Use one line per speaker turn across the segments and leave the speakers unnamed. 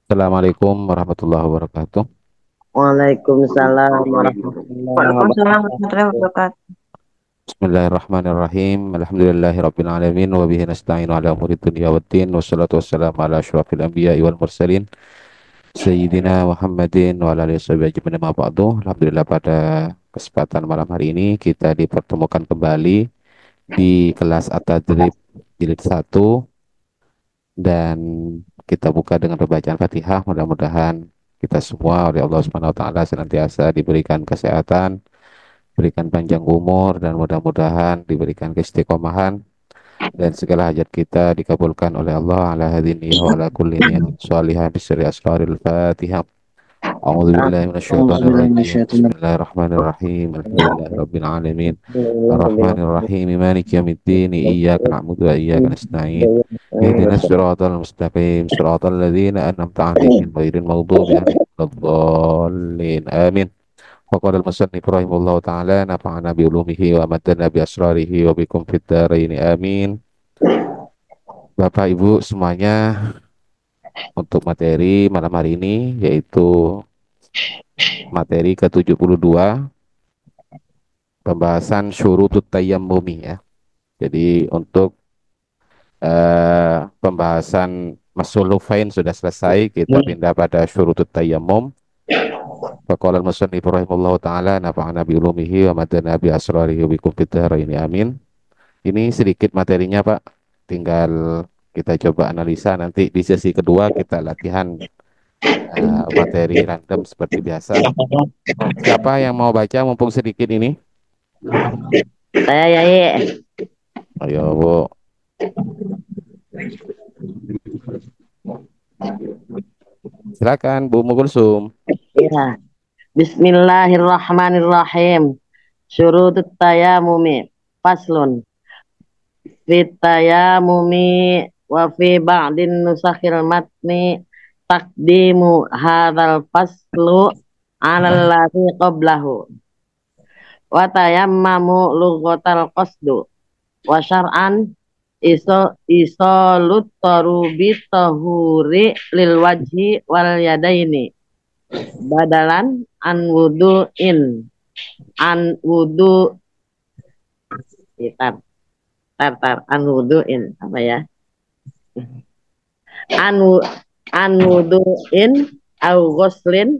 Assalamualaikum warahmatullahi wabarakatuh.
Waalaikumsalam warahmatullahi
Waalaikumsalam warahmatullahi
wabarakatuh.
wabarakatuh.
Bismillahirrahmanirrahim. Alhamdulillahirabbil alamin wa bihi nasta'inu ala umuri dunya waddin wassalatu wassalamu ala asyrafil anbiya'i wal mursalin sayyidina Muhammadin wa ala alihi washabihi ajmain ma ba'du. Alhamdulillah pada kesempatan malam hari ini kita dipertemukan kembali di kelas At-Tadrib jilid 1 dan kita buka dengan pembacaan Fatihah. Mudah-mudahan kita semua oleh Allah Subhanahu wa taala senantiasa diberikan kesehatan, berikan panjang umur, dan mudah-mudahan diberikan keistiqomahan dan segala hajat kita dikabulkan oleh Allah ala hadini wa ala kulli niyatin shalihah bisri asraril Fatihah. A'udzu billahi minasyaitonir rajim. Bismillahirrahmanirrahim. Alhamdulillahirabbil alamin. Arrahmanir rahim. Maliki yaumiddin. Iyyaka na'budu wa iyyaka nasta'in. Ihdinas siratal mustaqim. Siratal ladzina an'amta 'alaihim ghairil maghdubi 'alaihim waladdallin. Amin. Waqala al-musannif rahimahullahu ta'ala nafa'ana bi ulumihi wa amatana bi asrarihi wa bikum fid dharain amin. Bapak Ibu semuanya, untuk materi malam hari ini yaitu materi ke-72 pembahasan syurutut tayammumi ya. Jadi untuk pembahasan masulufain sudah selesai, kita pindah pada syurutut tayammum. Faqala al-musannif rahimahullahu ta'ala nafa'ana bi ulumihi wa amatana bi asrarihi wa bikum fid dharain amin. Ini sedikit materinya Pak, tinggal kita coba analisa, nanti di sesi kedua kita latihan materi random seperti biasa. Siapa yang mau baca mumpung sedikit ini?
Saya Yai.
Ayo Bu. Silakan Bu Mugulsum.
Ya. Bismillahirrahmanirrahim. Syurutut tayamumi. Faslun. Fit tayamumi wa fi ba'din nusakhil matni taqdimu hadzal faslu 'alal ladzi qablahu. Wa tayammamu lughatal qasdu wa syar'an isolut tarubi tahuri lil wajhi wal yadaini badalan an wudu'in an wudu tar an wudu'in apa ya an an wudu'in au ghuslin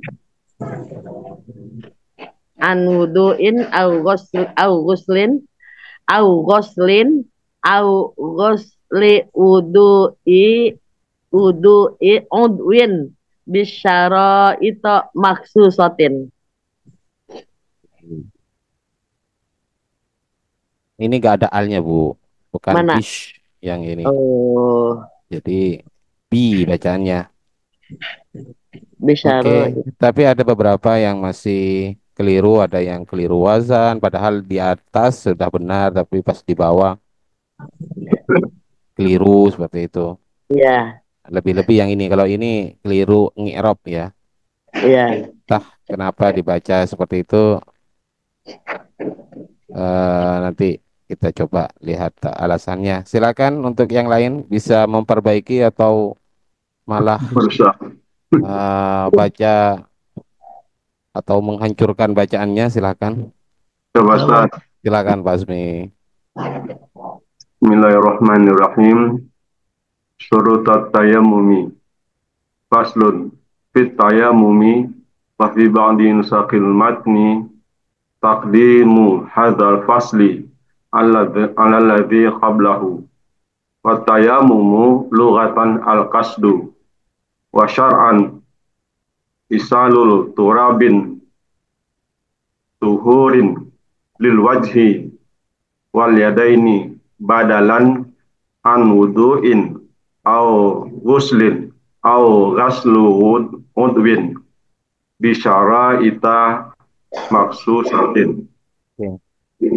an wudu'in au ghuslin au ghuslin au ghusli wudu'i udwin bisyara itu maksusatin.
Ini gak ada alnya Bu, bukan
Mana?
bish yang ini.
Oh,
Jadi bi bacaannya.
bisyara.
Oke, tapi ada beberapa yang masih keliru, ada yang keliru wazan, padahal di atas sudah benar, tapi pas di bawah keliru seperti itu.
Iya,
Lebih-lebih yang ini, kalau ini keliru ngi'rab ya.
iya.
Entah kenapa dibaca seperti itu, nanti kita coba lihat alasannya. Silakan untuk yang lain bisa memperbaiki atau malah baca atau menghancurkan bacaannya, silakan.
Coba Ustaz.
Silakan Pak Asmi.
Bismillahirrahmanirrahim. Syurutat tayammumi. Faslun. Fit tayammumi wa fi ba'di nusakil matni taqdimu hadzal fasli alladhi qablahu. Wa tayammumu lughatan al-qasdu wa syar'an isalul turabin tuhurin lil wajhi wal yadaini badalan an wudu'in au ghuslin au ghaslu udwin bisyara ita maksusatin.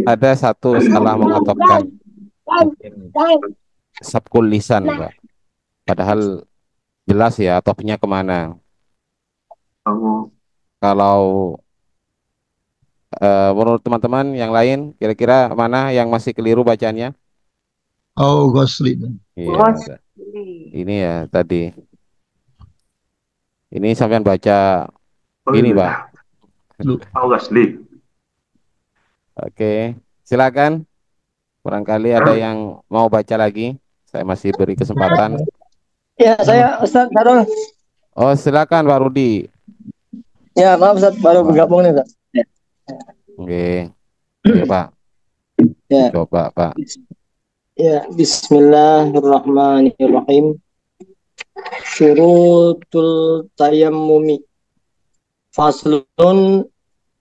Ada satu salah mengatopkan sabkul lisan, Pak. Padahal jelas ya topnya kemana. Kalau menurut teman-teman yang lain, kira-kira mana yang masih keliru bacaannya?
Oh, Gosli.
Iya, ini ya tadi. Ini sampean baca
Oh
ini, Pak.
iya, lupa Gasli.
Oke, silakan. Barangkali ada yang mau baca lagi. Saya masih beri kesempatan.
Ya, saya Ustaz Darul.
Oh, silakan Pak Rudi.
Ya, maaf Ustaz, baru
Pak.
bergabung nih Ustaz.
Oke. Ayo, Pak.
Ya,
Coba, Pak.
ya, Bismillahirrahmanirrahim. Syurutul tayammumi. Faslun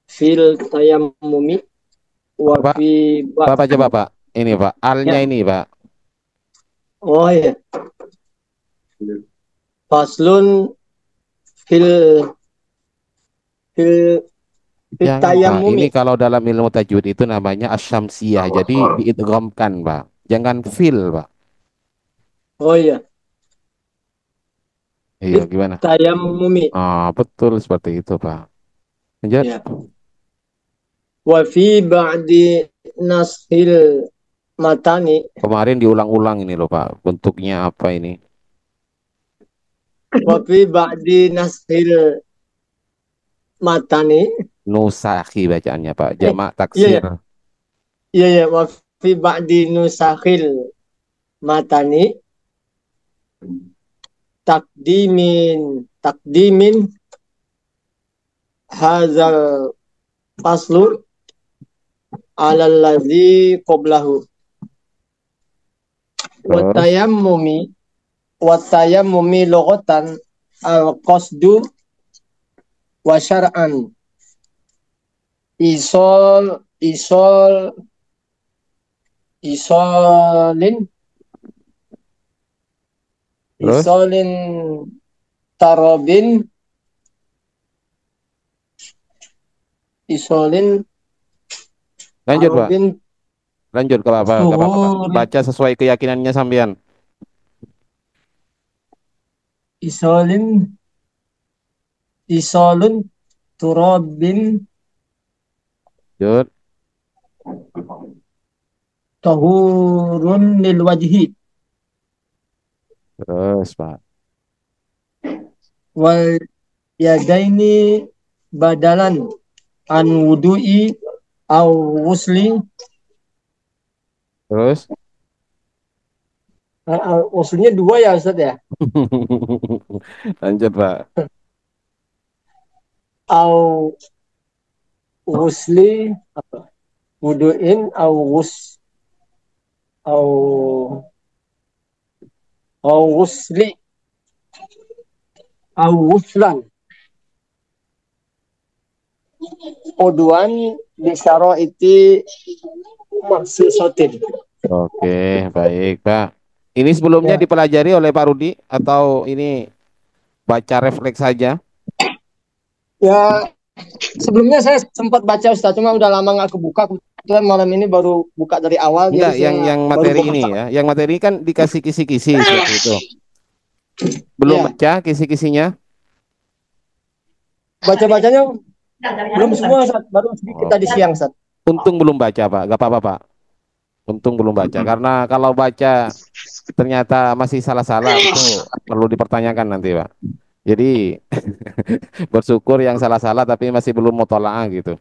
fil tayammumi wa
Pak,
fi
Pak baca,
ba'd.
Pak. Ini, Pak. Alnya
Ya.
ini, Pak.
Oh ya. Faslun fil fil fil
Jangan, Pak. Ini
tayammumi.
kalau dalam ilmu tajwid itu namanya asyamsiyah. Jadi diidghamkan, Pak. Jangan fil, Pak.
Oh ya.
Iya,
Fil
gimana?
tayammumi.
Ah, betul seperti itu, Pak. Lanjut.
Ya. Wa fi ba'di nashil matani.
Kemarin diulang-ulang ini loh, Pak. Bentuknya apa ini?
Wa fi ba'di nashil matani.
Nusakhi bacaannya, Pak. Jamak
Iya,
taksir.
iya, iya. Wa fi ba'di nusakhil matani takdimin hazal faslu alal ladzi qablahu wa
Terus,
tayammumi lughatan al qasdu wa syar'an isol isol isolin
terus,
isolin tarobin isolin
lanjut, Pak.
tarobin
Lanjut, ke apa? Ke apa, Pak?
tuhur
Baca sesuai keyakinannya sampean.
isolin isolun turobin
Lanjut.
tahurun lil wajhi
Terus, Pak.
wal yadaini badalan an wudu'i au ghusli.
Terus.
Ghuslinya dua ya Ustaz ya,
Lanjut, Pak.
au ghusli apa wudu'in au au ghusli au ghuslan uduan bisyaro iti maksusotin.
Oke, baik, Pak. Ini sebelumnya
Ya,
dipelajari oleh Pak Rudi atau ini baca refleks saja?
ya sebelumnya saya sempat baca Ustaz, cuma udah lama nggak kebuka. Kebetulan malam ini baru buka dari awal, jadi
Enggak, yang
saya baru
materi
buka.
ini ya. Yang materi ini kan dikasih kisi-kisi seperti itu. Belum
Ya,
baca kisi-kisinya?
baca-bacanya belum semua Ustaz, baru sedikit tadi
Oke.
siang Ustaz.
Untung belum baca, Pak. Gak apa-apa, Pak. Untung belum baca. Karena kalau baca ternyata masih salah-salah, itu perlu dipertanyakan nanti, Pak. Jadi bersyukur yang salah-salah tapi masih belum mutolaah gitu.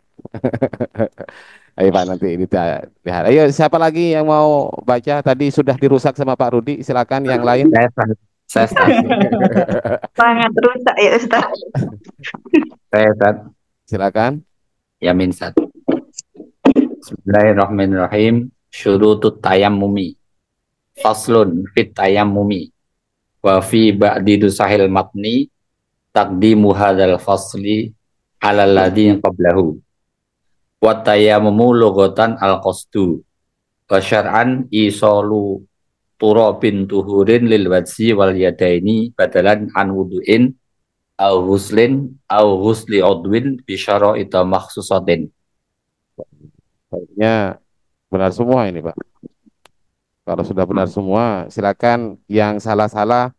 Ayo, Pak, nanti lihat. Ayo, siapa lagi yang mau baca? Tadi sudah dirusak sama Pak Rudi. Silakan yang lain.
Saya start.
Sangat rusak ya Ustaz.
Saya start.
Silakan.
Yamin satu. Bismillahirrahmanirrahim. Syurutut tayammumi. Faslun fit tayammumi. Wa fi ba'di sahil matni taqdimu hadzal fasli ala alladhi qablahu. Wa tayammumu lughatan al-qasdu. Wa syar'an isalu turabin tuhurin lil wajhi wal yadaini badalan an wudu'in au ghuslin au ghusli udwin bi syara'ita makhsusatin.
Baiknya benar semua ini, Pak. Kalau sudah benar semua, silakan. Yang salah-salah,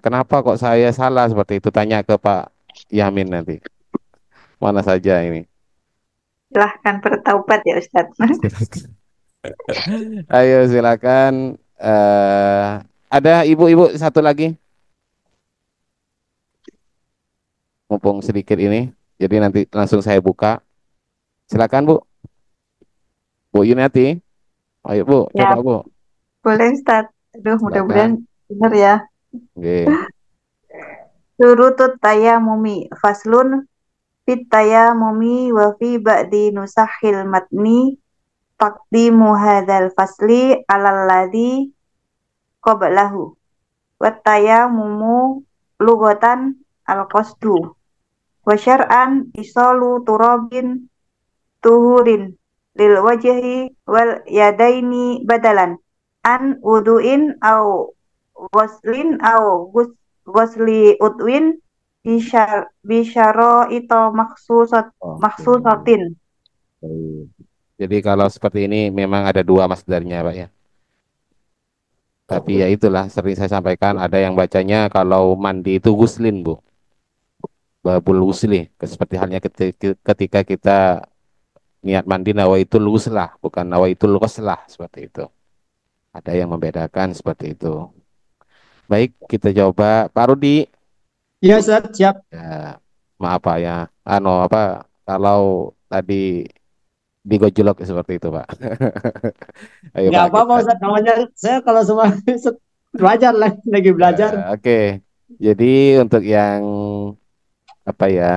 kenapa kok saya salah seperti itu? Tanya ke Pak Yamin nanti. Mana saja ini.
Silahkan bertaubat ya Ustaz.
Ayo silakan. Ada ibu-ibu satu lagi. mumpung sedikit ini. Jadi nanti langsung saya buka. Silakan Bu. Bu Yuniati. Ayo Bu,
Ya,
coba Bu.
boleh Ustadz. Aduh, mudah-mudahan
Silakan.
benar ya.
Oke.
Surutut tayamumi faslun fit tayamumi wa fi ba'di nusahil matni taqdimu hadzal fasli alal ladzi qablahu wa tayamumu lughatan al-qasdu wa syar'an isalu turabin tuhurin lil wajhi wal yadaini badalan an wudu'in au ghuslin au ghusli udwin bisyaro ito
Oke.
maksusatin.
Baik. Jadi kalau seperti ini memang ada dua masdarnya Pak ya. Tapi ya itulah sering saya sampaikan ada yang bacanya kalau mandi itu guslin Bu. Babul wusli. Seperti halnya ketika kita niat mandi nawaitul ghuslah, bukan nawaitul ghuslah seperti itu. Ada yang membedakan seperti itu. Baik, kita coba Pak Rudi.
Iya Ustaz, siap.
Ya, maaf Pak ya. Kalau tadi digojlok seperti itu Pak. Ayo
Nggak
Pak
apa-apa
kita.
Ustaz, namanya saya kalau semua belajar lagi belajar.
Oke. Jadi untuk yang apa ya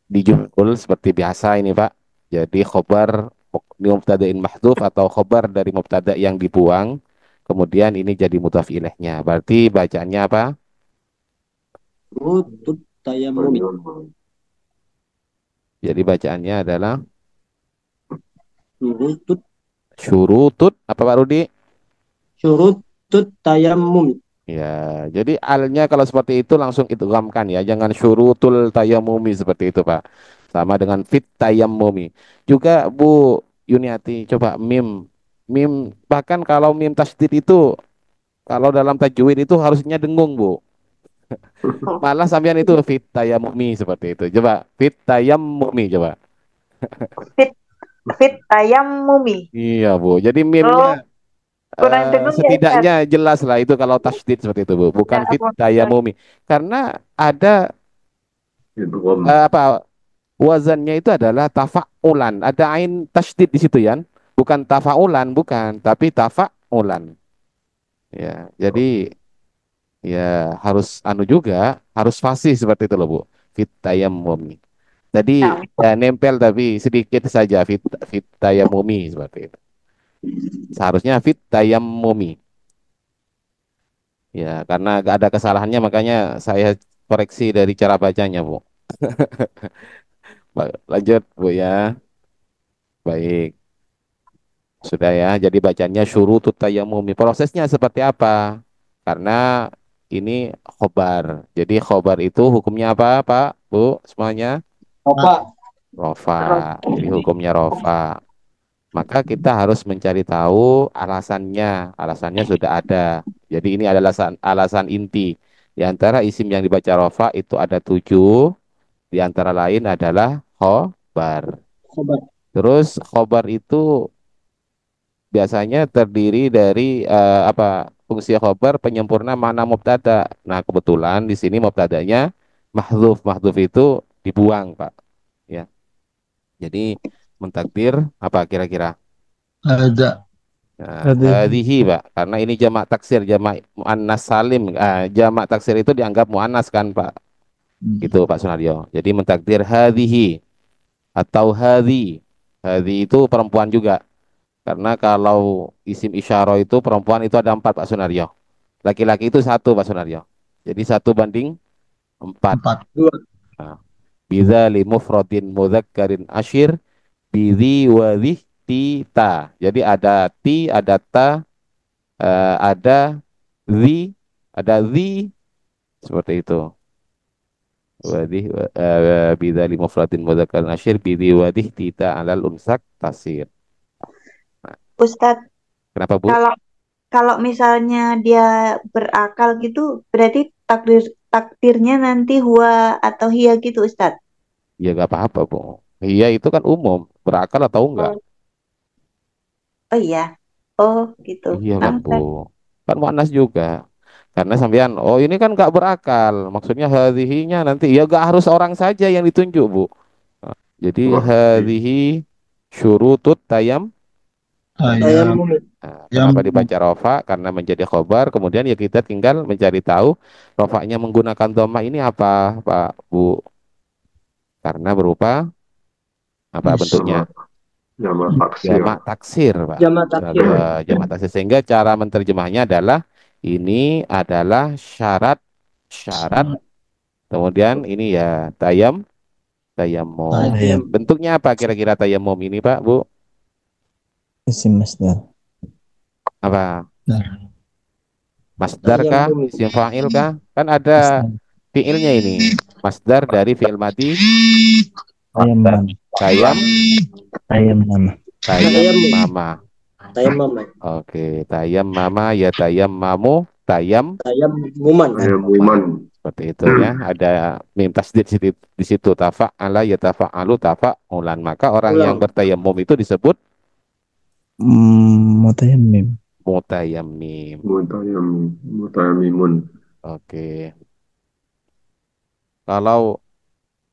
dijumhur seperti biasa ini Pak. Jadi khobar di mubtada'in mahdhuf atau khobar dari mubtada yang dibuang. Kemudian ini jadi mudhaf ilaihnya. Berarti bacaannya apa?
Surutut tayamumi.
Jadi bacaannya adalah
Surutut
syurutut apa Pak Rudi?
surutut tayamumi.
Ya, jadi alnya kalau seperti itu langsung idghamkan ya, jangan syurutul tayammumi seperti itu Pak. Sama dengan fit tayammumi. Juga Bu Yuniati, coba mim. Mim bahkan kalau mim tasdid itu kalau dalam tajwid itu harusnya dengung Bu. Malah sampean itu fit tayammumi seperti itu. Coba fit tayammumi coba.
Fit fit tayammumi.
Iya Bu. Jadi
Oh,
mimnya
kurang dengar ya Ustaz.
setidaknya jelas lah itu kalau tasdid seperti itu Bu.
Ya,
Bukan fit
apa?
tayammumi. Karena ada
Idgham.
apa wazannya itu adalah tafa'ulan. Ada ain tasydid di situ ya. Bukan tafa'ulan, bukan, tapi tafa'ulan. Ya, jadi ya harus anu juga, harus fasih seperti itu loh, Bu. Fit tayammumi. Tadi
Nah,
ya nempel tapi sedikit saja fit tayammumi seperti itu. Seharusnya fit tayammumi. Ya, karena gak ada kesalahannya makanya saya koreksi dari cara bacanya, Bu. Lanjut, Bu ya. Baik. Sudah ya, jadi bacanya syurutut tayammumi. Prosesnya seperti apa? Karena ini khobar. Jadi khobar itu hukumnya apa, Pak, Bu, semuanya?
Apa?
Rofa. Jadi hukumnya rofa. Maka kita harus mencari tahu alasannya. Alasannya sudah ada. Jadi ini adalah alasan inti. Di antara isim yang dibaca rofa itu ada 7. Di antara lain adalah khobar.
Khobar.
Terus khobar itu biasanya terdiri dari apa fungsi khobar penyempurna makna mubtada. Nah, kebetulan di sini mubtadanya mahdzuf. Mahdzuf itu dibuang, Pak. Ya. Jadi mentakdir apa kira-kira?
Ada.
Nah, hadhihi, Pak. Karena ini jamak taksir, jamak muannas salim. Jamak taksir itu dianggap muannas kan, Pak? Gitu, Pak Sunaryo. Jadi mentakdir hadhihi atau hadhi. Hadhi itu perempuan juga. Karena kalau isim isyarah itu perempuan itu ada 4 Pak Sunaryo. Laki-laki itu 1 Pak Sunaryo. Jadi 1 banding 4.
4.
Dua.
Nah, biza li mufradin mudzakkarin asyir bidhi wadhi tita. Jadi ada ti, ada ta, ada zi, ada zi seperti itu. Wadhi biza li mufradin mudzakkarin asyir bidhi wadhi tita alal unsak tasir.
Ustadz,
Kenapa Bu?
kalau kalau misalnya dia berakal gitu, berarti takdirnya nanti huwa atau hiya gitu Ustadz.
Ya gak apa-apa Bu. Iya itu kan umum. Berakal atau enggak?
Oh, oh iya. Oh gitu.
Iya lah Bu.
Angkat.
Kan muannas juga. Karena sampean, oh ini kan nggak berakal. Maksudnya hadhihinya nanti ya nggak harus orang saja yang ditunjuk, Bu. Nah, jadi
Wah,
hadhihi syurutut tayam.
Tayammum.
Nah,
Yang
kenapa dibaca rofa? Karena menjadi khobar. Kemudian ya kita tinggal mencari tahu rofanya menggunakan dhamma ini apa, Pak, Bu? Karena berupa apa bentuknya?
nama taksir.
Jamak taksir, Pak.
Jamak taksir.
Jamak taksir. Sehingga cara menerjemahnya adalah ini adalah syarat. Kemudian ini ya tayammum.
Tayam.
Bentuknya apa kira-kira tayammum ini, Pak, Bu?
Isim masdar.
Apa?
Nah,
Masdar kah?
Tayammum.
Isim fa'il kah? Kan ada fiilnya ini. Masdar dari fiil mati
tayam mam.
tayam
Tayam mama.
tayam mama.
Tayammum.
Oke, tayam mama ya tayam mamu
Tayammuman.
Tayammuman.
seperti itu ya. Ada mim tasdid di situ tafa'ala ya tafa'alu tafa'ulan. Maka orang
Ulang.
yang bertayammum itu disebut
Mutayammim.
mutayammim.
Mutayammimun.
Oke. Kalau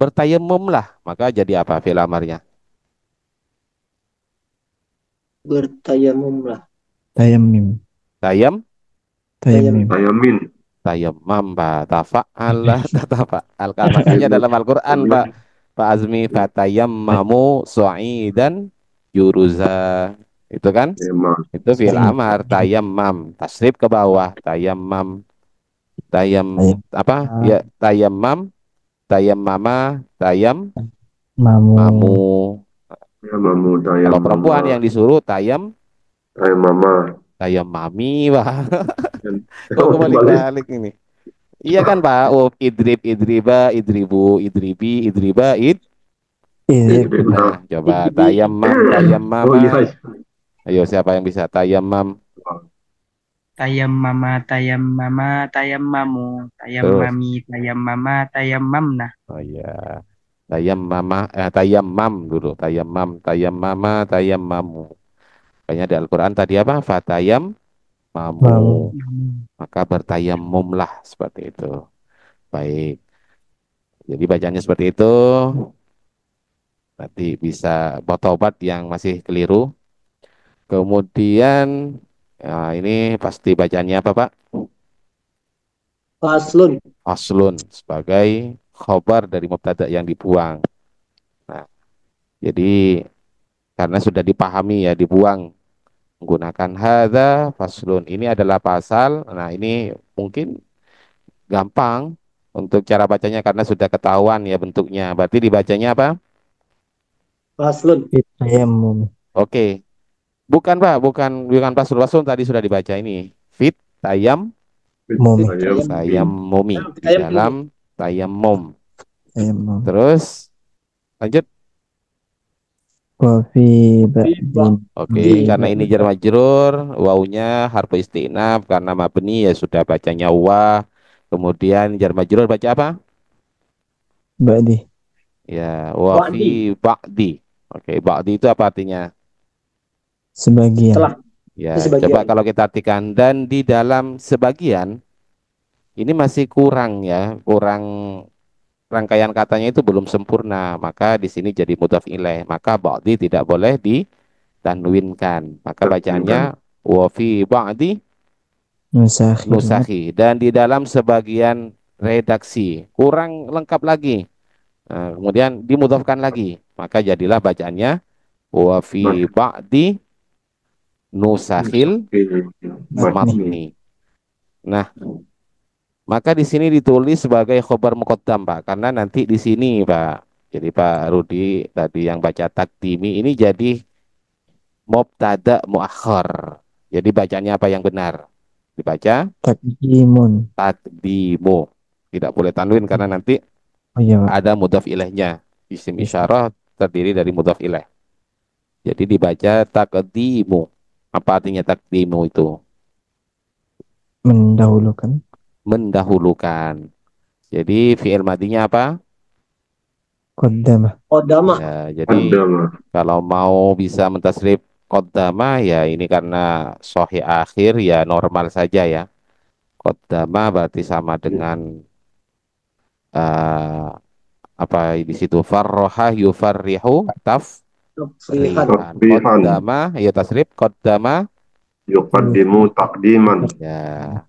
bertayammum lah, maka jadi apa fi'il amarnya?
Bertayammum lah.
Tayammim.
Tayammum
Tayammim.
Tayamin.
tayammam Pak tafa'ala tatafa'al kan makanya dalam Al-Qur'an Pak Azmi fatayammamu su'idan yuruza itu kan
Emang.
itu fi'il amar tayammam tasrif ke bawah tayammam apa ya tayammama
Mamu.
mamu
Tayammamu.
kalau perempuan yang disuruh
Tayammama.
tayammami Pak. Oh, kebalik-balik ini. Iya kan Pak? Oh, idriba, idribu, idriba, Nah, coba tayammam.
Oh iya.
Ayo siapa yang bisa tayammam?
Tayammama, tayammamu, tayammama, tayammamna.
Oh iya. Tayammam dulu. Tayammama, tayammamu. Kayaknya di Al-Qur'an tadi apa? Mamu. Maka bertayammumlah seperti itu. Baik. Jadi bacanya seperti itu. Nanti bisa tobat yang masih keliru. Kemudian ini pasti bacanya apa, Pak? Faslun sebagai khobar dari mubtada yang dibuang. Nah, jadi karena sudah dipahami ya dibuang menggunakan hadza faslun. Ini adalah pasal. Nah, ini mungkin gampang untuk cara bacanya karena sudah ketahuan ya bentuknya. Berarti dibacanya apa?
Faslun.
Tayammum.
Oke. Bukan, Pak, bukan faslun tadi sudah dibaca ini. Fit
Mumi.
tayammumi di dalam tayammum.
Tayammum.
Terus lanjut.
Wa fi ba'din.
Oke, karena ini jar majrur, wawunya harfu istinaf karena mabni ya sudah bacanya wa. Kemudian jar majrur baca apa?
Ba'di.
Ya, wa fi ba'di. Oke, ba'di itu apa artinya?
Sebagian.
Ya,
Sebagian.
coba kalau kita artikan dan di dalam sebagian ini masih kurang ya, kurang rangkaian katanya itu belum sempurna, maka di sini jadi mudhaf ilaih, maka ba'di tidak boleh ditanwinkan, maka bacaannya wa fi ba'di nusakhi dan di dalam sebagian redaksi kurang lengkap lagi. Nah, kemudian dimudhafkan lagi, maka jadilah bacaannya wa fi ba'di nusakhil matni. Nah, maka di sini ditulis sebagai khobar muqaddam, Pak, karena nanti di sini, Pak. Jadi Pak Rudi tadi yang baca takdimi ini jadi mubtada muakhar. Jadi bacanya apa yang benar? Dibaca
Takdimun.
takdimu. Tidak boleh tanwin karena nanti
Oh iya, Pak.
ada mudhaf ilaihnya. Isim isyarah terdiri dari mudhaf ilaih. Jadi dibaca takdimu. Apa artinya takdimu itu?
Mendahulukan.
Mendahulukan. Jadi fi'il madinya apa?
Qaddamah.
Ya, jadi kalau mau bisa mentasrif qaddama ya ini karena sahih akhir ya normal saja ya. Qaddama berarti sama dengan eh, apa di situ farroha yufarrihu
Tafrihan.
tafrihan.
Tasbihan.
Qaddama ya tasrif qaddama
Yuqaddimu takdiman.
ya.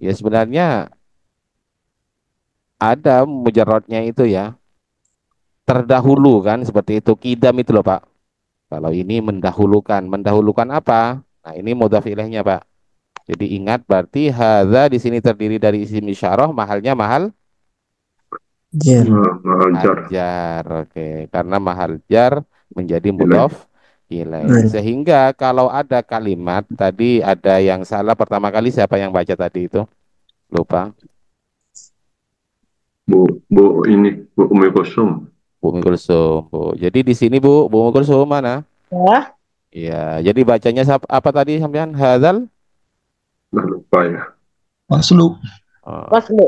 Ya sebenarnya ada mujarrodnya itu ya. Terdahulu kan seperti itu kidam itu loh Pak. Kalau ini mendahulukan, mendahulukan apa? Nah, ini mudhaf ilaihnya, Pak. Jadi ingat berarti hadza di sini terdiri dari isim isyarah, mahalnya mahal
Jar.
Mahal jar.
jar. Oke, karena mahal jar menjadi
Ilaih.
mudhaf ilaih.
Ilaih.
Sehingga kalau ada kalimat tadi ada yang salah pertama kali siapa yang baca tadi itu? Lupa.
Bu ini Bu Umi Kusum.
Bu Umi Kulsum, Bu. Jadi di sini Bu Umi Kulsum mana?
Ya.
Iya, jadi bacanya apa tadi sampean? Hadzal?
Nah, lupa ya.
Maslu.
Oh,
Faslu.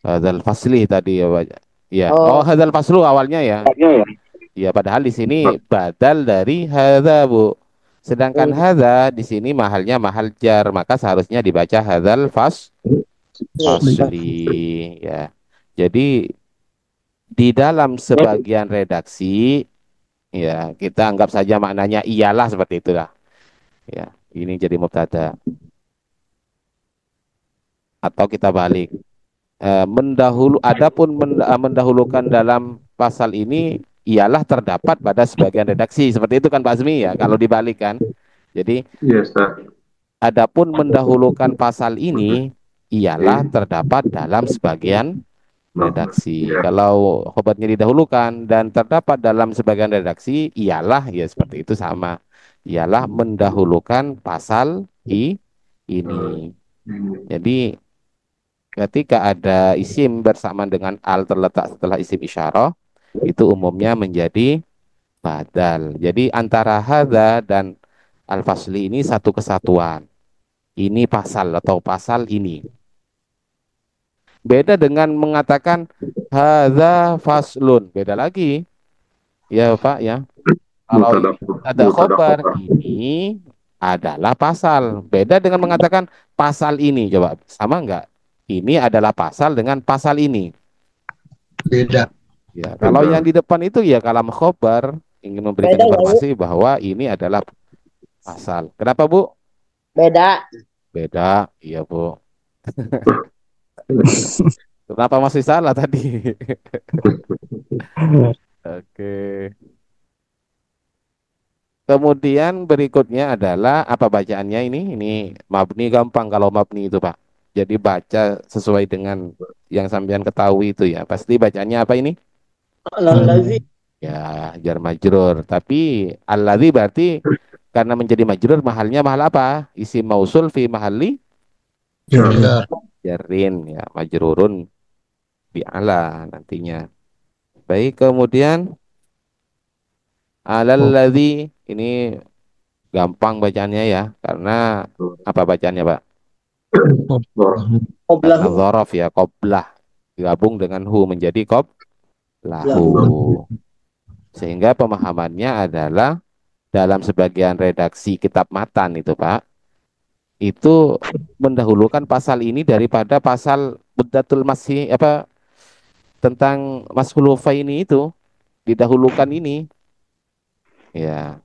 hadzal fasli tadi ya baca. Ya, oh
Oh.
hadzal faslu awalnya ya. Ya, padahal di sini badal dari hadza, Bu. Sedangkan hadza di sini mahalnya mahal jar, maka seharusnya dibaca hadzal fasli ya. Jadi di dalam sebagian redaksi ya, kita anggap saja maknanya iyalah seperti itulah. Ya, ini jadi mubtada. Atau kita balik. Mendahulukan dalam pasal ini ialah terdapat pada sebagian redaksi seperti itu kan Pak Azmi ya kalau dibalik kan. Jadi
Yes, sir.
adapun mendahulukan pasal ini ialah terdapat dalam sebagian redaksi.
Ya.
Kalau khobarnya didahulukan dan terdapat dalam sebagian redaksi ialah ya seperti itu sama. Ialah mendahulukan pasal ini. Jadi ketika ada isim bersamaan dengan al terletak setelah isim isyarah, itu umumnya menjadi badal. Jadi antara hadza dan al-fasli ini satu kesatuan. Ini pasal atau pasal ini. Beda dengan mengatakan hadza faslun. Beda lagi. Ya Pak ya. Kalau ada khobar, ini adalah pasal. Beda dengan mengatakan pasal ini. Coba sama enggak? Ini adalah pasal dengan pasal ini.
Beda.
Ya, kalau yang di depan itu ya kalam khobar ingin memberikan
Beda,
informasi bahwa ini adalah pasal. Kenapa, Bu?
Beda.
Beda, iya, Bu. Kenapa masih salah tadi? Oke. Kemudian berikutnya adalah apa bacaannya ini? Ini mabni gampang kalau mabni itu, Pak. Jadi baca sesuai dengan yang sampean ketahui itu ya. Pasti bacanya apa ini?
Al-Lazi.
Ya, jar majrur. Tapi alladzi berarti karena menjadi majrur mahalnya mahal apa? Isim mausul fi mahalli
Jar.
jarin ya, majrurun bi ala nantinya. Baik, kemudian alalladzi ini gampang bacaannya ya, karena apa bacaannya, Pak? Karena
Qoblahu.
dzaraf ya, qoblah digabung dengan hu menjadi qoblahu. Sehingga pemahamannya adalah dalam sebagian redaksi kitab matan itu Pak, itu mendahulukan pasal ini daripada pasal muddatul masih apa tentang mashhul ini itu didahulukan ini. Ya.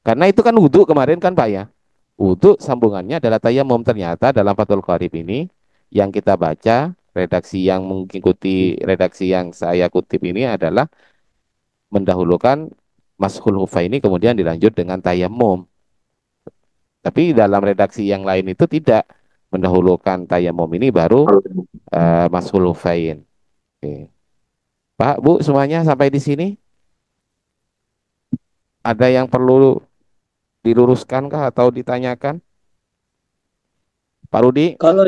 Karena itu kan wudhu kemarin kan Pak ya. Wudhu sambungannya adalah tayamum, ternyata dalam Fathul Qarib ini yang kita baca redaksi yang mengikuti redaksi yang saya kutip ini adalah mendahulukan mashhul ini kemudian dilanjut dengan tayamum. Tapi dalam redaksi yang lain itu tidak mendahulukan tayamum ini baru mashhul hufain. Oke. Pak, Bu, semuanya sampai di sini? Ada yang perlu diluruskan kah atau ditanyakan? Pak Rudi?
Kalau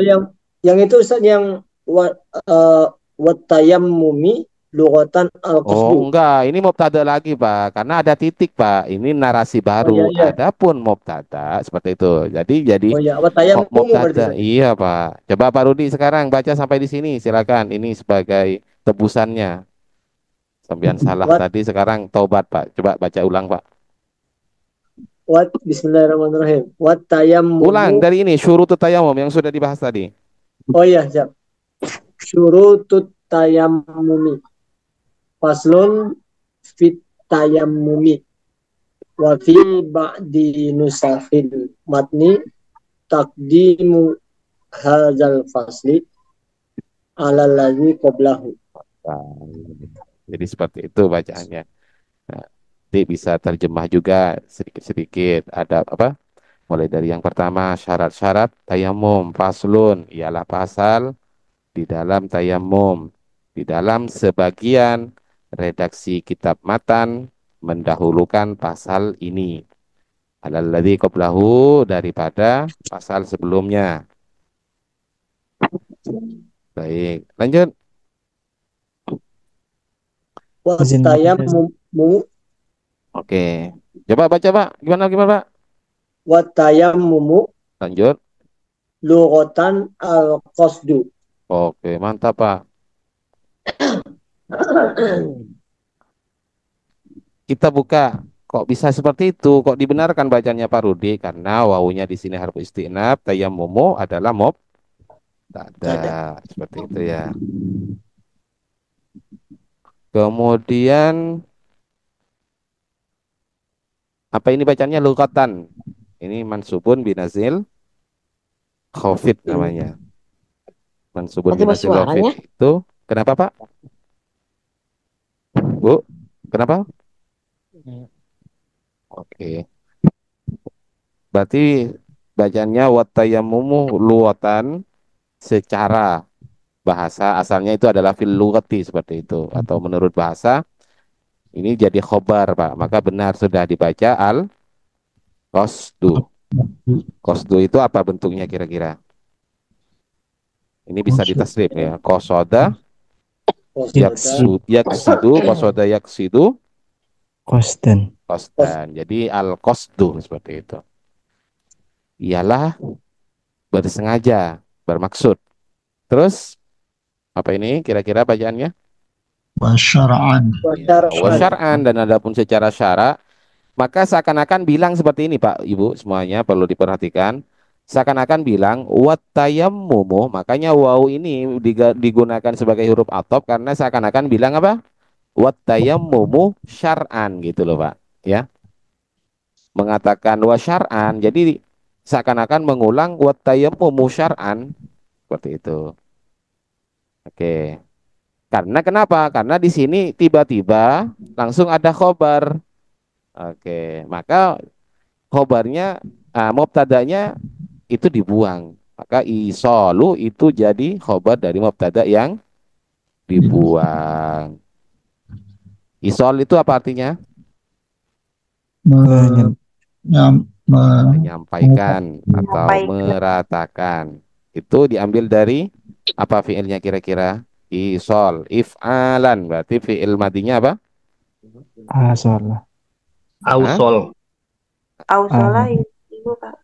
yang itu Ustaz yang watayammumi lughatan
Oh
al-qasdu.
enggak, ini mubtada lagi Pak, karena ada titik Pak. Ini narasi baru.
iya.
Adapun mubtada seperti itu. Jadi
Oh ya, watayammumu berarti.
mubtada. Iya Pak. Coba Pak Rudi sekarang baca sampai di sini. Silakan. Ini sebagai tebusannya. Sampean salah
Wat-
tadi, sekarang taubat Pak. Coba baca ulang Pak.
Bismillahirrahmanirrahim. Wat
Ulang
tayammumu.
dari ini syurutut tayamum yang sudah dibahas tadi.
Oh iya, siap. Syurutut tayammumi. Faslun fit tayammumi. Wa fi ba'di nusafil matni taqdimu hadzal fasli ala ladzi qablahu.
Nah, jadi seperti itu bacaannya. Nah, nanti bisa terjemah juga sedikit-sedikit. Ada apa? Mulai dari yang pertama, syarat-syarat tayamum. Faslun, ialah pasal di dalam tayamum. Di dalam sebagian redaksi kitab matan mendahulukan pasal ini. Alalladzi qablahu daripada pasal sebelumnya. Baik, lanjut.
Wat
Izin
tayammumu.
Oke. Coba baca, Pak. Gimana, Pak?
Wat tayammumu
Lanjut.
lughatan al-qasdu.
Oke, mantap, Pak. Kita buka. Kok bisa seperti itu? Kok dibenarkan bacanya Pak Rudi? Karena wawunya di sini harfu istinaf, tayammumu adalah mubtada. Seperti itu ya. Kemudian apa ini bacanya lughatan? Ini mansubun binazil khafid namanya. Mansubun
Mati
binazil
suaranya.
khafid itu kenapa, Pak? Bu, kenapa? Oke. Berarti bacanya watayammumu luwatan secara bahasa asalnya itu adalah fil lughati seperti itu atau menurut bahasa ini jadi khobar, Pak. Maka benar sudah dibaca al qasdu. Qasdu itu apa bentuknya kira-kira? Ini bisa ditasrif ya. Qasada yaksidu, qasada yaksidu
Kosten.
qasdan. Jadi al qasdu seperti itu. Ialah bersengaja, bermaksud. Terus apa ini kira-kira bacaannya?
Wasyara'an.
Ya, wa syar'an dan adapun secara syara, maka seakan-akan bilang seperti ini Pak, Ibu semuanya perlu diperhatikan. Seakan-akan bilang wat tayammumu, makanya waw ini digunakan sebagai huruf atop karena seakan-akan bilang apa? Wat tayammumu syar'an gitu loh, Pak. Ya. Mengatakan wa syar'an, jadi seakan-akan mengulang wat tayammumu syar'an seperti itu. Oke. Karena kenapa? Karena di sini tiba-tiba langsung ada khobar. Oke, maka khobarnya, mubtadanya itu dibuang. Maka isolu itu jadi khobar dari mubtada yang dibuang. Isol itu apa artinya? Menyampaikan atau meratakan. Itu diambil dari apa fiilnya kira-kira? Isol, if'alan, berarti fi'il madinya apa?
Asolah.
Ausol.
Ausola itu Pak.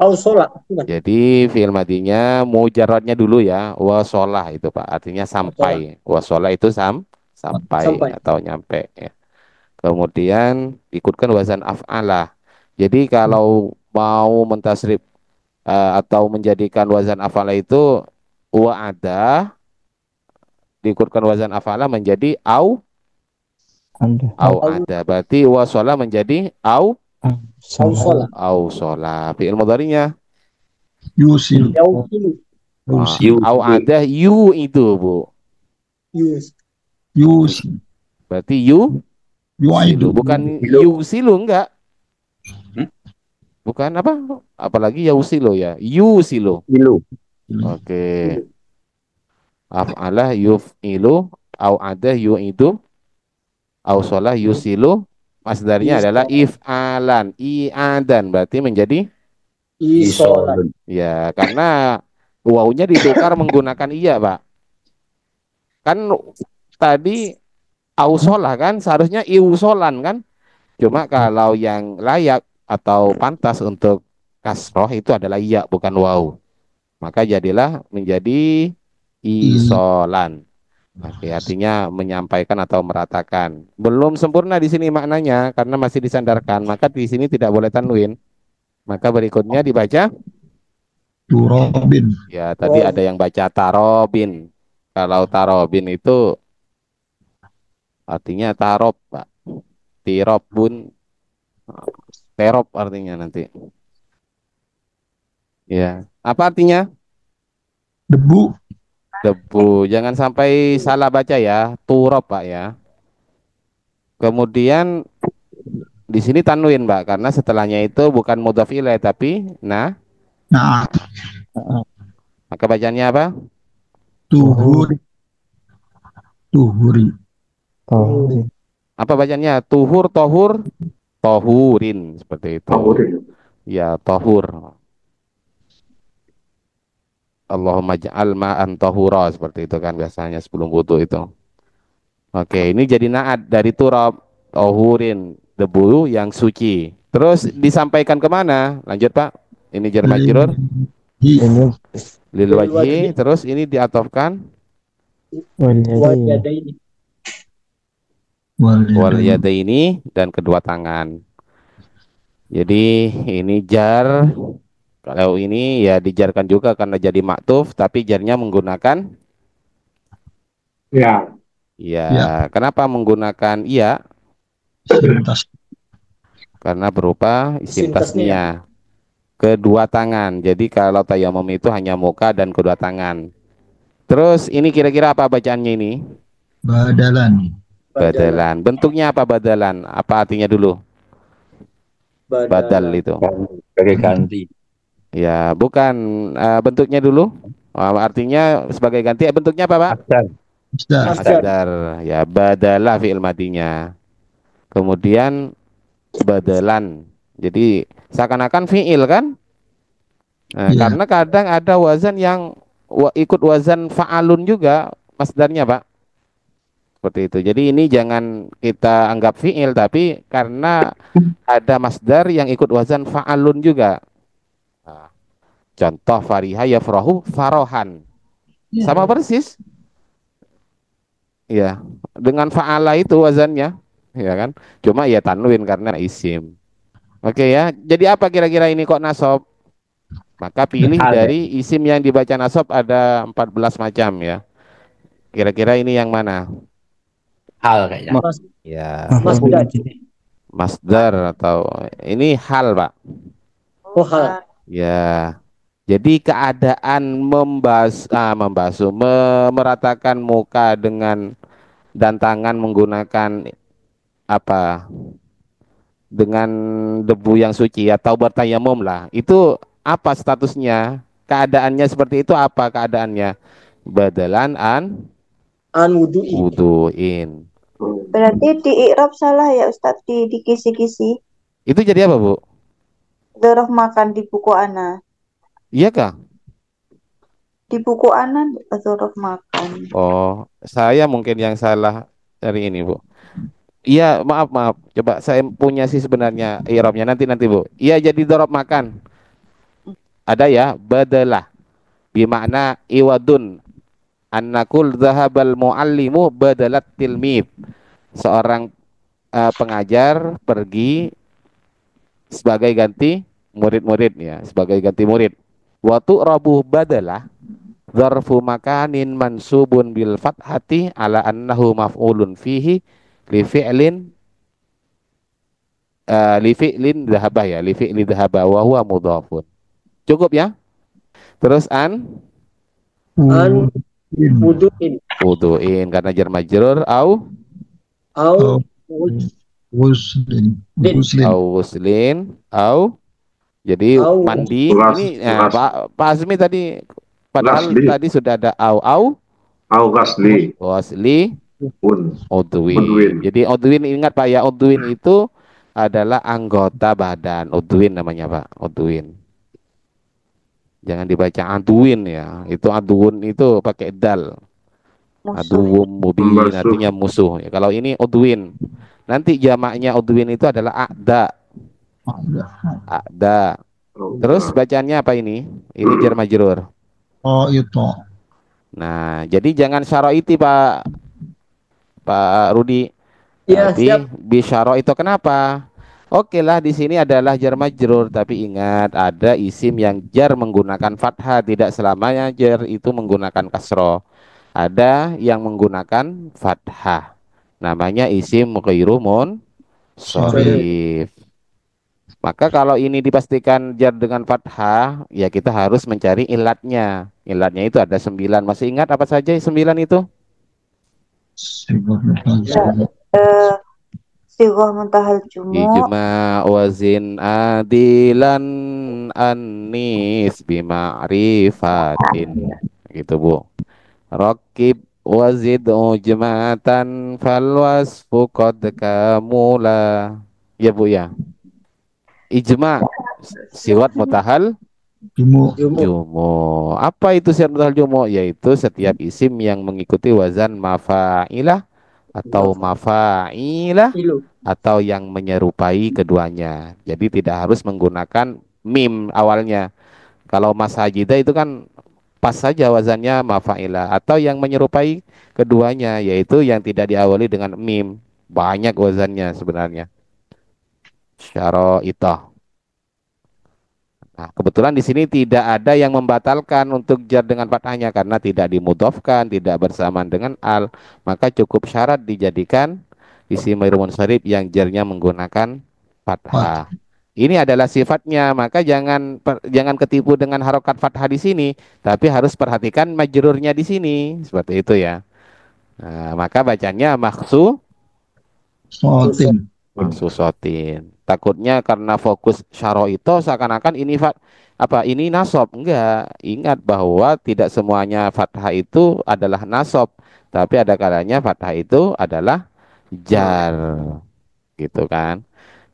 Ausola.
Jadi fi'il madinya mujarradnya dulu ya, wasolah itu Pak, artinya sampai. Wasolah itu sampai atau nyampe ya. Kemudian ikutkan wazan af'alah. Jadi kalau mau mentasrif atau menjadikan wazan af'alah itu wa'ada, diikutkan wazan af'ala menjadi au ada. Berarti wasola menjadi au sola. Fi'il mudhari'nya
Yusil.
au ada yu itu, Bu.
Yusil.
Berarti yu
Yu'idu.
bukan yusilu enggak. Bukan apa? Apalagi yausilu ya. Yusilu. Oke. Af'alah yuf'ilu au ada yu'idu au sholah yusilu, masdarnya adalah if'alan i'adan, berarti menjadi
Isola.
ya, karena wawunya ditukar menggunakan iya, Pak. Kan tadi au sholah kan seharusnya iusolan kan, cuma kalau yang layak atau pantas untuk kasroh itu adalah iya bukan waw, maka jadilah menjadi isolan. Oke, artinya menyampaikan atau meratakan. Belum sempurna di sini maknanya karena masih disandarkan, maka di sini tidak boleh tanwin. Maka berikutnya dibaca
turabin,
ya tadi ada yang baca tarobin. Kalau tarobin itu artinya tarob, Pak. Tirobun, terob artinya nanti. Ya, apa artinya?
debu,
Debu. Jangan sampai salah baca ya. Turob, Pak ya. Kemudian di sini tanwin, Mbak, karena setelahnya itu bukan mudhaf ilaih tapi
nah,
maka bacanya apa?
tuhur, tuhuri,
Tohurin.
Apa bacanya? Tuhur, tohur, tohurin seperti itu. Ya, tohur. Allahumma ja'al ma'an tohura seperti itu kan biasanya sebelum wudu itu. Oke, ini jadi naat dari turab, tohurin, debu yang suci. Terus disampaikan kemana? Lanjut Pak. Ini jar majrur
hi,
Ini
lil wajhi. Terus ini diatofkan
walyadaini.
wal
wal
yadaini dan kedua tangan. Jadi ini jar. Kalau ini ya dijarkan juga karena jadi maktuf, tapi jarnya menggunakan
Ya.
ya.
Ya.
Kenapa menggunakan iya?
sintas,
Karena berupa isim
Sintasnya.
tasnia. Kedua tangan. Jadi kalau tayamum itu hanya muka dan kedua tangan. Terus ini kira-kira apa bacaannya ini?
badalan,
Badalan. Bentuknya apa badalan? Apa artinya dulu? Badal itu.
Sebagai ganti.
Ya, bukan bentuknya dulu. Artinya sebagai ganti. Bentuknya apa, Pak?
masdar,
Masdar. Ya, badalah fi'il madinya. Kemudian badalan. Jadi seakan-akan fi'il kan? Nah,
ya,
karena kadang ada wazan yang ikut wazan fa'alun juga masdarnya, Pak. Seperti itu. Jadi ini jangan kita anggap fi'il tapi karena ada masdar yang ikut wazan fa'alun juga. Nah, contoh fariha yafrahu farohan. Sama persis. Ya, dengan fa'ala itu wazannya, ya kan? Cuma ya tanwin karena isim. Oke ya. Jadi apa kira-kira ini kok nasab? Maka pilih
Hal, ya?
dari isim yang dibaca nasab ada 14 macam ya. Kira-kira ini yang mana?
Hal kayaknya.
Ya,
Masdar.
masdar atau ini hal, Pak.
Oh, hal.
Ya. Jadi keadaan membasuh, meratakan muka dengan dan tangan menggunakan apa? Dengan debu yang suci atau bertayamum lah. Itu apa statusnya? Keadaannya seperti itu apa keadaannya? Badalan an
An wudu'i.
wuduin.
Berarti di i'rab salah ya Ustadz, di kisi-kisi.
Itu jadi apa, Bu?
Dzaraf makan di buku Ana.
Iya kah?
Di buku Ana dzaraf makan.
Oh, saya mungkin yang salah dari ini, Bu. Iya, maaf, maaf. Coba saya punya sih sebenarnya i'rabnya nanti Bu. Iya jadi dzaraf makan. Ada ya, badalah. Bimakna iwadun. Annakul zahabal muallimu badalat tilmid. Seorang pengajar pergi sebagai ganti murid-murid ya, sebagai ganti murid. Waktu rabuh badalah dzarfu makanin mansubun bil fathati ala annahu maf'ulun fihi li fi'lin li fi'lin dhahaba ya, li fi'li dhahaba wa huwa mudhafun. Cukup ya? Terus
An wudu'in.
wuduin karena jar majrur au
Au
Muslim, Muslim,
au wuslin au jadi
Au.
mandi
Las-
ini
las.
Pak Azmi tadi padahal
Lasli.
tadi sudah ada au
Au gasli.
wasli
Pun.
udwin.
Udwin.
Jadi udwin ingat Pak ya, udwin itu adalah anggota badan. Udwin namanya Pak, udwin. Jangan dibaca aduin ya. Itu aduun itu pakai dal.
Musuh.
Aduwum mubin
Membasuh.
artinya musuh. Ya, kalau ini udwin. Nanti jamaknya udwin itu adalah a'da. A'da. Terus bacaannya apa ini? Ini jar majrur.
oh itu,
Nah, jadi jangan syaraiti Pak Rudi.
Iya,
Tapi
siap.
bisyaro itu kenapa? Oke lah, di sini adalah jar majrur, tapi ingat ada isim yang jar menggunakan fathah, tidak selamanya jar itu menggunakan kasroh. Ada yang menggunakan fathah. Namanya isim ghairu
Sorry.
munsharif. Maka kalau ini dipastikan jar dengan fathah, ya kita harus mencari ilatnya. Ilatnya itu ada 9. Masih ingat apa saja 9 itu?
Sibuk lupa.
Eh, Sighah muntahal jumu.
Ijma wazin adilan anis bima'rifatin. Gitu Bu. Rakib wazid ujmatan fal wasfu qad kamula. Ya Bu ya. Ijma siwat mutahal
Jumu.
jumu. Apa itu siwat mutahal jumu? Yaitu setiap isim yang mengikuti wazan mafa'ilah atau mafa'ilah
Ilu.
atau yang menyerupai keduanya. Jadi tidak harus menggunakan mim awalnya. Kalau masajida itu kan pas saja wazannya mafa'ilah atau yang menyerupai keduanya, yaitu yang tidak diawali dengan mim. Banyak wazannya sebenarnya. Syara'itah. Nah, kebetulan di sini tidak ada yang membatalkan untuk jar dengan fathahnya karena tidak dimudhofkan, tidak bersamaan dengan al, maka cukup syarat dijadikan isim ghairu munsharif yang jarnya menggunakan fathah. Ini adalah sifatnya, maka jangan ketipu dengan harokat fathah di sini, tapi harus perhatikan majrurnya di sini, seperti itu ya. Nah, maka bacanya
Sotin.
maksusotin. Takutnya karena fokus syaro itu seakan-akan ini ini nasob. Enggak. Ingat bahwa tidak semuanya fathah itu adalah nasob, tapi ada kalanya fathah itu adalah jar. Gitu kan.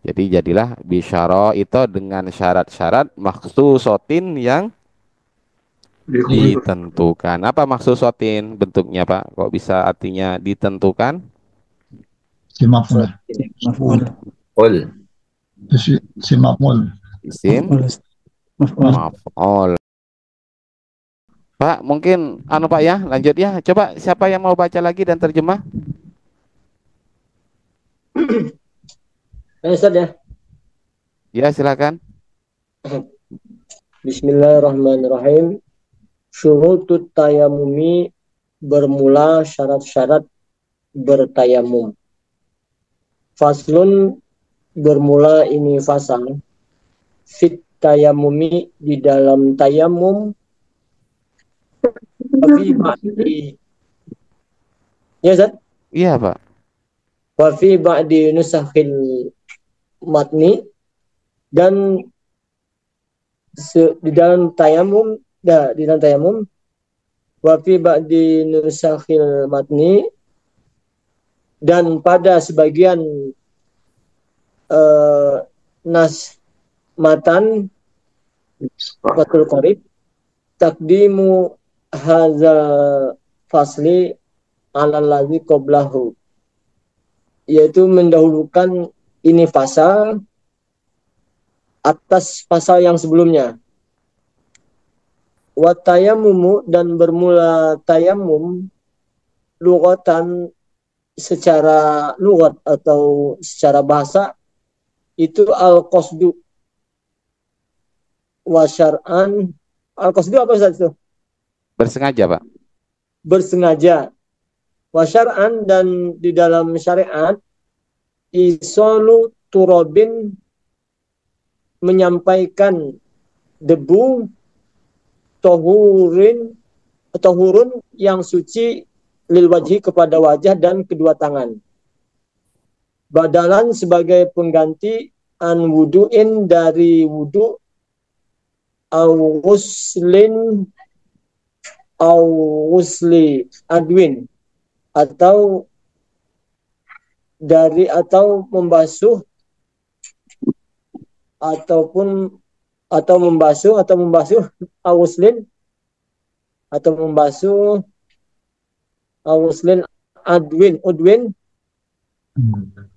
Jadi jadilah bisyaro itu dengan syarat-syarat maksusotin yang ditentukan. Apa maksusotin bentuknya Pak? Kok bisa artinya ditentukan?
Simapul.
Maf'ul.
Ul.
Simapul.
Isim
Maf'ul.
maf'ul. Pak, mungkin Pak ya, lanjut ya. Coba siapa yang mau baca lagi dan terjemah?
Ustaz ya.
Ya, silakan.
Bismillahirrahmanirrahim. Syurutut tayamumi, bermula syarat-syarat bertayamum. Faslun, bermula ini fasal. Fit tayamumi, di dalam tayamum. Wafi ba'di. Ya Ustaz?
Iya, Pak.
Wafi ba'di nusakhil matni, dan di dalam tayamum, wafi ba'di nusakhil matni, dan pada sebagian nas matan fatul qarib, takdimu hadza fasli ala allazi qablahu, yaitu mendahulukan ini pasal atas pasal yang sebelumnya. Wa tayammumu, dan bermula tayamum, lughatan, secara lughat atau secara bahasa, itu al-qasdu. Wa syar'an, al-qasdu apa Ustaz itu?
Bersengaja, Pak.
Bersengaja. Wa syar'an, dan di dalam syariat, isolu turabin, menyampaikan debu, tohurun yang suci, lil wajhi, kepada wajah dan kedua tangan. Badalan, sebagai pengganti, an wudu'in, dari wudu, au ghusli adwin, atau membasuh, atau membasuh awuslin, atau membasuh awuslin udwin.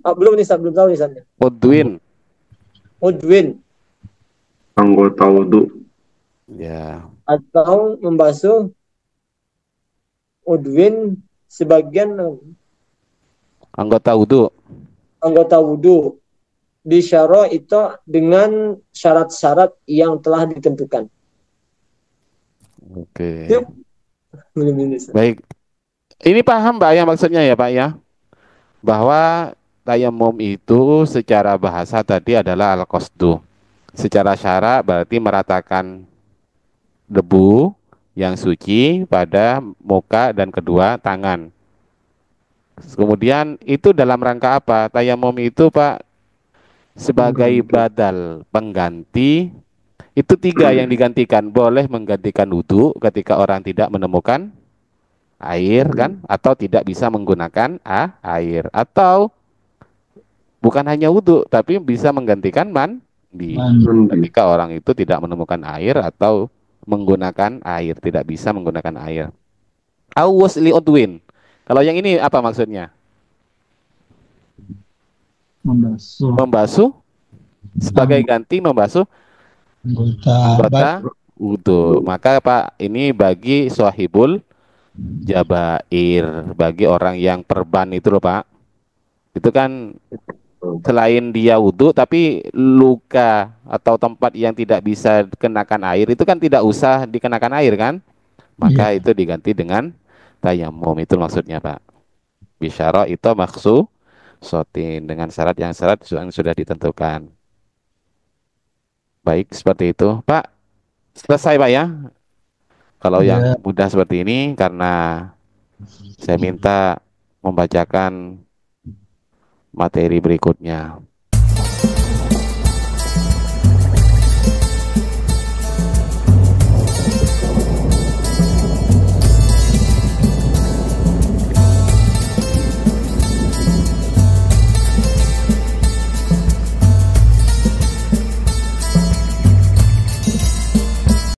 Belum tahu nih San. Udwin
Anggota wudhu.
Ya.
atau membasuh udwin sebagian
Anggota wudu.
anggota wudu bisyara itu dengan syarat-syarat yang telah ditentukan.
Oke.
Itu belum ini.
Baik. Ini paham Pak ya maksudnya ya Pak ya? Bahwa tayamum itu secara bahasa tadi adalah al-qasdu. Secara syara berarti meratakan debu yang suci pada muka dan kedua tangan. Kemudian itu dalam rangka apa? Tayamum itu Pak sebagai badal pengganti, itu 3 yang digantikan. Boleh menggantikan wudhu ketika orang tidak menemukan air kan, atau tidak bisa menggunakan air, atau bukan hanya wudhu tapi bisa menggantikan mandi ketika orang itu tidak menemukan air atau menggunakan air, tidak bisa menggunakan air. Awus li udwin. Kalau yang ini apa maksudnya? Membasuh sebagai ganti membasuh anggota wudhu. Maka Pak, ini bagi sohibul jabair, bagi orang yang perban itu loh Pak. Itu kan selain dia wudhu tapi luka atau tempat yang tidak bisa kenakan air itu kan tidak usah dikenakan air kan. Maka itu diganti dengan tayamum, itu maksudnya Pak. Bisyara itu maksud sotin dengan syarat yang sudah ditentukan. Baik, seperti itu Pak. Selesai Pak ya. Kalau yang mudah seperti ini, karena saya minta membacakan materi berikutnya.